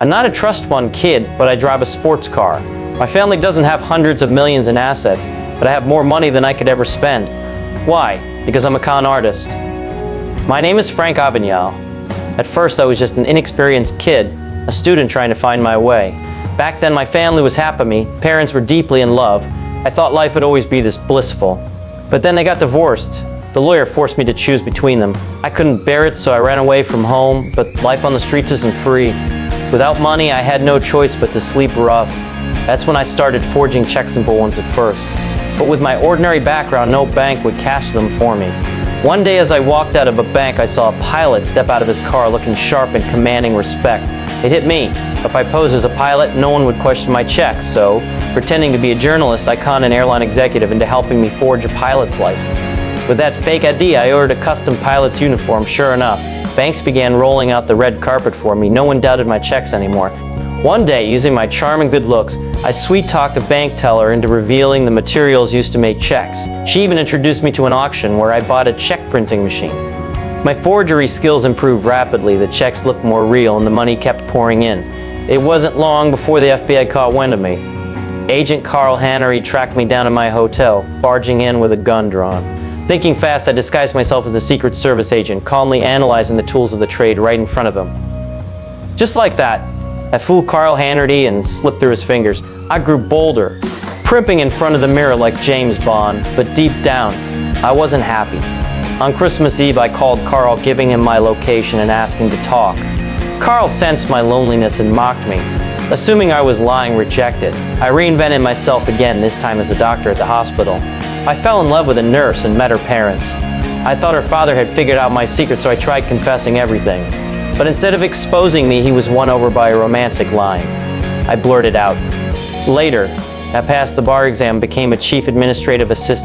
I'm not a trust fund kid, but I drive a sports car. My family doesn't have hundreds of millions in assets, but I have more money than I could ever spend. Why? Because I'm a con artist. My name is Frank Abagnale. At first, I was just an inexperienced kid, a student trying to find my way. Back then, my family was happy, parents were deeply in love. I thought life would always be this blissful. But then they got divorced. The lawyer forced me to choose between them. I couldn't bear it, so I ran away from home, but life on the streets isn't free. Without money, I had no choice but to sleep rough. That's when I started forging checks and bullets at first. But with my ordinary background, no bank would cash them for me. One day as I walked out of a bank, I saw a pilot step out of his car looking sharp and commanding respect. It hit me. If I posed as a pilot, no one would question my checks, so, pretending to be a journalist, I conned an airline executive into helping me forge a pilot's license. With that fake ID, I ordered a custom pilot's uniform. Sure enough, banks began rolling out the red carpet for me. No one doubted my checks anymore. One day, using my charm and good looks, I sweet-talked a bank teller into revealing the materials used to make checks. She even introduced me to an auction where I bought a check printing machine. My forgery skills improved rapidly, the checks looked more real, and the money kept pouring in. It wasn't long before the FBI caught wind of me. Agent Carl Hannery tracked me down to my hotel, barging in with a gun drawn. Thinking fast, I disguised myself as a Secret Service agent, calmly analyzing the tools of the trade right in front of him. Just like that, I fooled Carl Hannery and slipped through his fingers. I grew bolder, primping in front of the mirror like James Bond, but deep down, I wasn't happy. On Christmas Eve, I called Carl, giving him my location and asking to talk. Carl sensed my loneliness and mocked me. Assuming I was lying, rejected, I reinvented myself again, this time as a doctor at the hospital. I fell in love with a nurse and met her parents. I thought her father had figured out my secret, so I tried confessing everything. But instead of exposing me, he was won over by a romantic line. I blurted out. Later, I passed the bar exam, became a chief administrative assistant.